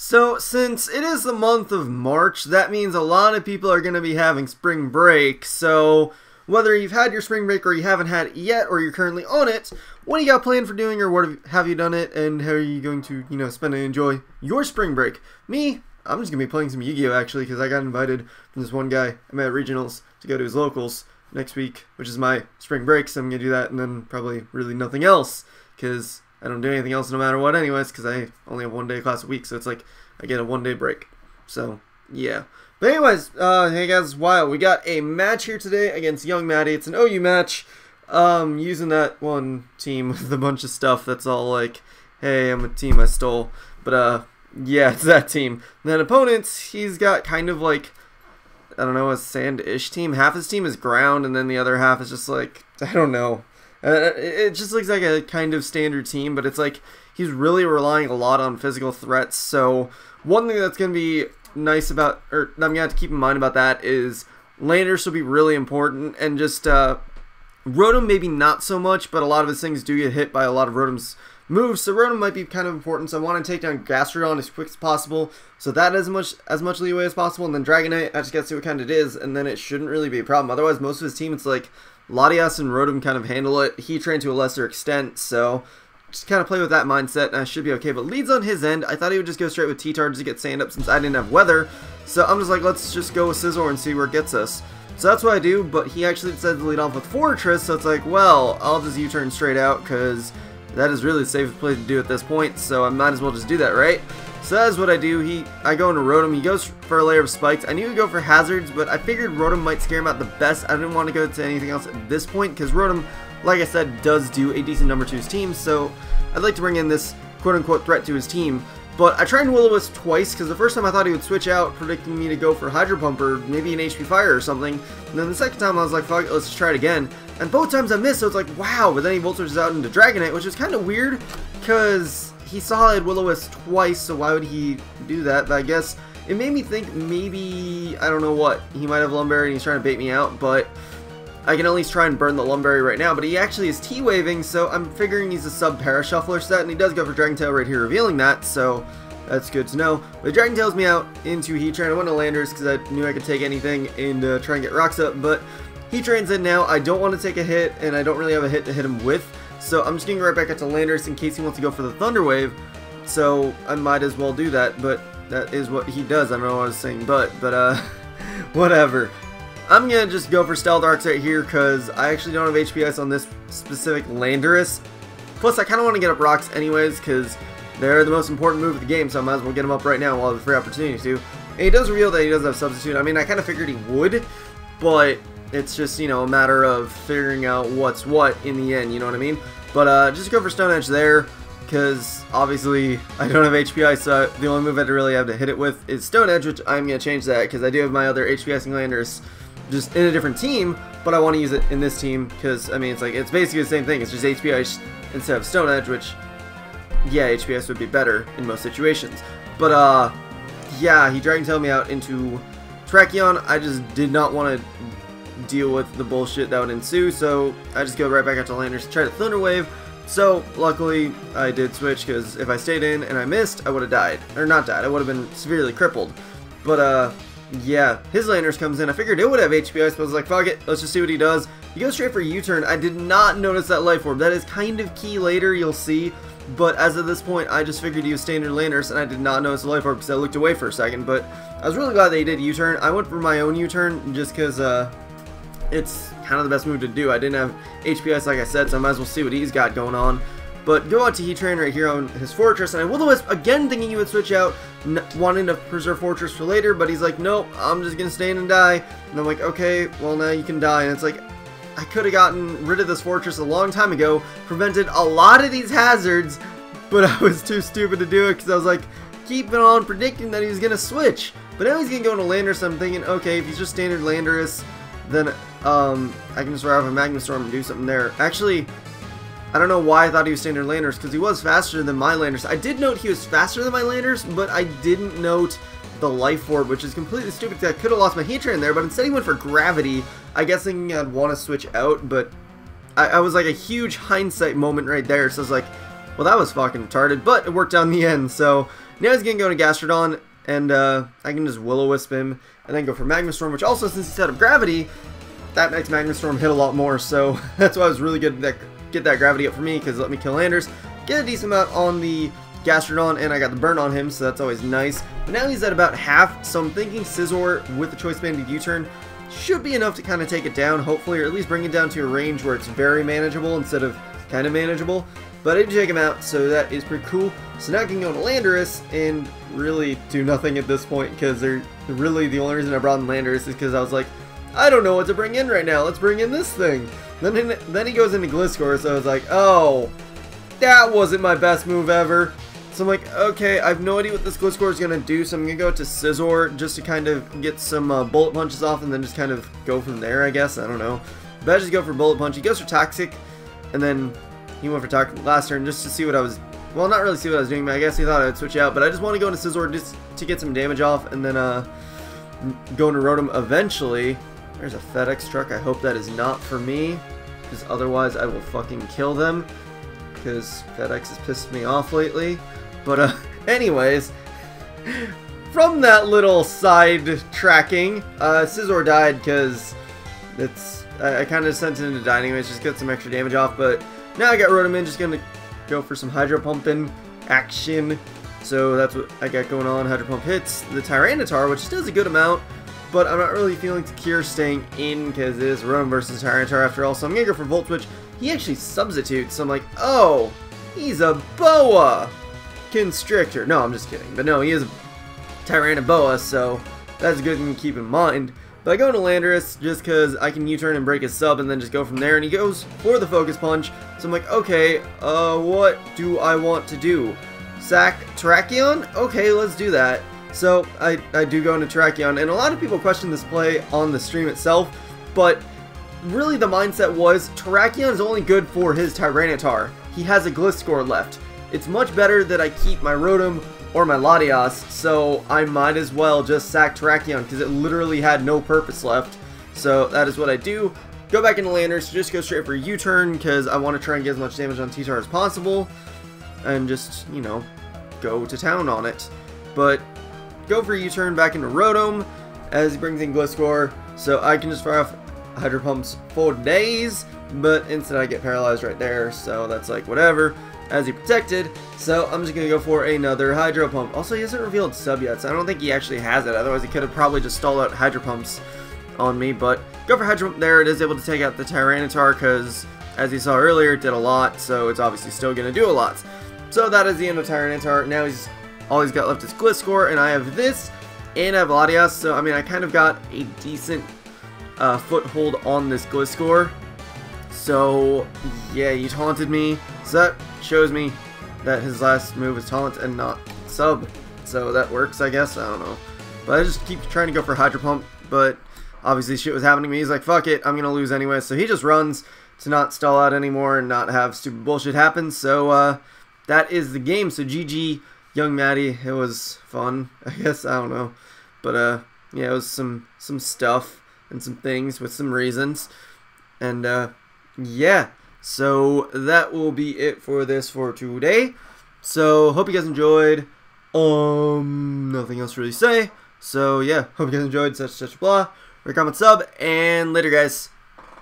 So, since it is the month of March, that means a lot of people are going to be having spring break. So, whether you've had your spring break or you haven't had it yet, or you're currently on it, what do you got planned for doing, or what have you done it, and how are you going to, spend and enjoy your spring break? Me, I'm just going to be playing some Yu-Gi-Oh! Actually, because I got invited from this one guy I met at Regionals to go to his locals next week, which is my spring break, so I'm going to do that, and then probably really nothing else, because I don't do anything else no matter what anyways, because I only have 1 day class a week, so it's like I get a 1 day break. So, yeah. But anyways, hey guys, it's Wild. We got a match here today against yungmatti. It's an OU match, using that one team with a bunch of stuff that's all like, hey, I'm a team I stole. But, yeah, it's that team. And then opponents, he's got kind of like, I don't know, a sand-ish team. Half his team is ground, and then the other half is just like, I don't know. It just looks like a kind of standard team, but it's like he's really relying a lot on physical threats. So one thing that's going to be nice about, or I'm going to have to keep in mind about that, is landers will be really important, and just Rotom maybe not so much, but a lot of his things do get hit by a lot of Rotom's moves, so Rotom might be kind of important. So I want to take down Gastrodon as quick as possible, so that as much leeway as possible, and then Dragonite, I just got to see what kind it is, and then it shouldn't really be a problem. Otherwise, most of his team, it's like Latias and Rotom kind of handle it. Heatran to a lesser extent, so just kind of play with that mindset, and I should be okay. But leads on his end, I thought he would just go straight with T-Tards to get Sand Up since I didn't have Weather, so I'm just like, let's just go with Scizor and see where it gets us. So that's what I do, but he actually decided to lead off with Fortress, so it's like, well, I'll just U-turn straight out, because that is really the safest play to do at this point, so I might as well just do that, right? So that is what I do. I go into Rotom. He goes for a layer of spikes. I knew he'd go for hazards, but I figured Rotom might scare him out the best. I didn't want to go to anything else at this point, because Rotom, like I said, does do a decent number to his team, so I'd like to bring in this quote-unquote threat to his team. But I tried Will-O-Wisp twice, because the first time I thought he would switch out, predicting me to go for Hydro Pump or maybe an HP Fire or something. And then the second time I was like, fuck it, let's just try it again. And both times I missed, so it's like, wow. But then he Voltor's out into Dragonite, which is kind of weird, because he saw I had Will-O-Wisp twice, so why would he do that? But I guess it made me think maybe, I don't know what, he might have Lumberry and he's trying to bait me out, but I can at least try and burn the Lumberry right now. But he actually is T-Waving, so I'm figuring he's a sub-Parashuffler set, and he does go for Dragon Tail right here, revealing that, so that's good to know. But Dragon Tails me out into Heatran. I went to Landers because I knew I could take anything and try and get rocks up, but Heatran's in now. I don't want to take a hit, and I don't really have a hit to hit him with, so I'm just going to go right back out to Landers in case he wants to go for the Thunder Wave, so I might as well do that, but that is what he does. I don't know what I was saying, but whatever. I'm going to just go for Stealth Arcs right here because I actually don't have HP Ice on this specific Landorus. Plus, I kind of want to get up rocks anyways because they're the most important move of the game, so I might as well get them up right now while I have a free opportunity to. And he does reveal that he does have Substitute. I mean, I kind of figured he would, but it's just, a matter of figuring out what's what in the end, you know what I mean? But just go for Stone Edge there, because obviously I don't have HP Ice, so the only move I really have to hit it with is Stone Edge, which I'm going to change that, because I do have my other HP Icing Landers just in a different team, but I want to use it in this team, because, I mean, it's basically the same thing, it's just HP Ice instead of Stone Edge, which, yeah, HP Ice would be better in most situations. But, yeah, he Dragon Tailed me out into Tracheon. I just did not want to deal with the bullshit that would ensue, so I just go right back out to Landers to try to Thunder Wave. So luckily I did switch, because if I stayed in and I missed, I would have died, or not died, I would have been severely crippled. But yeah, his Landers comes in. I figured it would have HP Ice, but I was like, fuck it, let's just see what he does. He goes straight for U-turn. I did not notice that Life Orb. That is kind of key later, you'll see, but as of this point I just figured he was standard Landers, and I did not notice the Life Orb because I looked away for a second. But I was really glad that he did U-turn. I went for my own U-turn just because it's kind of the best move to do. I didn't have HP Ice, like I said, so I might as well see what he's got going on. But go out to Heatran right here on his Fortress, and I Will-O-Wisp again, thinking he would switch out, wanting to preserve Fortress for later, but he's like, nope, I'm just going to stay in and die. And I'm like, okay, well now you can die. And it's like, I could have gotten rid of this Fortress a long time ago, prevented a lot of these hazards, but I was too stupid to do it, because I was like, keeping on predicting that he was going to switch. But now he's going to go into Landorus, so I'm thinking, okay, if he's just standard Landorus, then I can just fire off a Magma Storm and do something there. Actually, I don't know why I thought he was standard Landers, because he was faster than my Landers. I did note he was faster than my Landers, but I didn't note the Life Orb, which is completely stupid, because I could have lost my Heatran there, but instead he went for Gravity. I guess thinking I'd want to switch out, but I was like a huge hindsight moment right there, so I was like, well, that was fucking retarded, but it worked out in the end, so Now he's going to go to Gastrodon, and I can just Will-O-Wisp him, and then go for Magma Storm, which also, since he set up Gravity, that makes Magma Storm hit a lot more, so that's why I was really good to get that Gravity up for me, because it let me kill Landers, get a decent amount on the Gastrodon, and I got the burn on him, so that's always nice. But now he's at about half, so I'm thinking Scizor with the Choice Banded U-turn should be enough to kind of take it down, hopefully, or at least bring it down to a range where it's very manageable instead of kind of manageable. But I did take him out, so that is pretty cool. So now I can go to Landorus and really do nothing at this point, because they're really the only reason I brought in Landorus is because I was like, I don't know what to bring in right now, let's bring in this thing. Then he goes into Gliscor, so I was like, oh, that wasn't my best move ever. So I'm like, okay, I have no idea what this Gliscor is going to do, so I'm going to go to Scizor just to kind of get some bullet punches off and then just kind of go from there, I guess. I don't know. But I just go for Bullet Punch. He goes for Toxic, and then he went for Toxic last turn just to see what I was, well, not really see what I was doing, but I guess he thought I'd switch out. But I just want to go into Scizor just to get some damage off, and then go into Rotom eventually. There's a FedEx truck. I hope that is not for me, because otherwise I will fucking kill them, because FedEx has pissed me off lately. But anyways, from that little side tracking, Scizor died because I kind of sent it to die anyways, just get some extra damage off. But now I got Rotom in, just gonna go for some Hydro Pumping action. So that's what I got going on. Hydro Pump hits the Tyranitar, which does a good amount, but I'm not really feeling Secure staying in because it is Rotom versus Tyranitar after all. So I'm gonna go for Volt Switch. He actually substitutes, so I'm like, oh, he's a Boa Constrictor. No, I'm just kidding. But no, he is a Tyraniboa, so that's a good thing to keep in mind. But I go into Landorus just because I can U-turn and break his sub and then just go from there. And he goes for the Focus Punch. So I'm like, okay, what do I want to do? Sack Terrakion? Okay, let's do that. So I do go into Terrakion. And a lot of people question this play on the stream itself. But really the mindset was Terrakion is only good for his Tyranitar. He has a Gliscor left. It's much better that I keep my Rotom or my Latias, so I might as well just sack Terrakion because it literally had no purpose left. So that is what I do. Go back into Landers, just go straight for U-turn because I want to try and get as much damage on T-Tar as possible. And just, you know, go to town on it. But go for U-turn back into Rotom as he brings in Gliscor. So I can just fire off Hydro Pumps for days, but instead I get paralyzed right there, so that's like whatever. As he protected, so I'm just gonna go for another Hydro Pump. Also, he hasn't revealed sub yet, so I don't think he actually has it. Otherwise, he could have probably just stalled out Hydro Pumps on me. But go for Hydro Pump there. It is able to take out the Tyranitar because, as you saw earlier, it did a lot. So it's obviously still gonna do a lot. So that is the end of Tyranitar. Now all he's got left is Gliscor, and I have this, and I have Latias. So I mean, I kind of got a decent foothold on this Gliscor. So yeah, you taunted me. So that shows me that his last move is taunt and not sub. So that works, I guess. I don't know. But I just keep trying to go for Hydro Pump. But obviously shit was happening to me. He's like, fuck it, I'm going to lose anyway. So he just runs to not stall out anymore and not have stupid bullshit happen. So that is the game. So GG, Young Maddie. It was fun, I guess. I don't know. But yeah, it was some stuff and some things with some reasons. And yeah. So that will be it for this for today. So hope you guys enjoyed. Nothing else to really say. So yeah, hope you guys enjoyed such blah. Comment, sub, and later guys.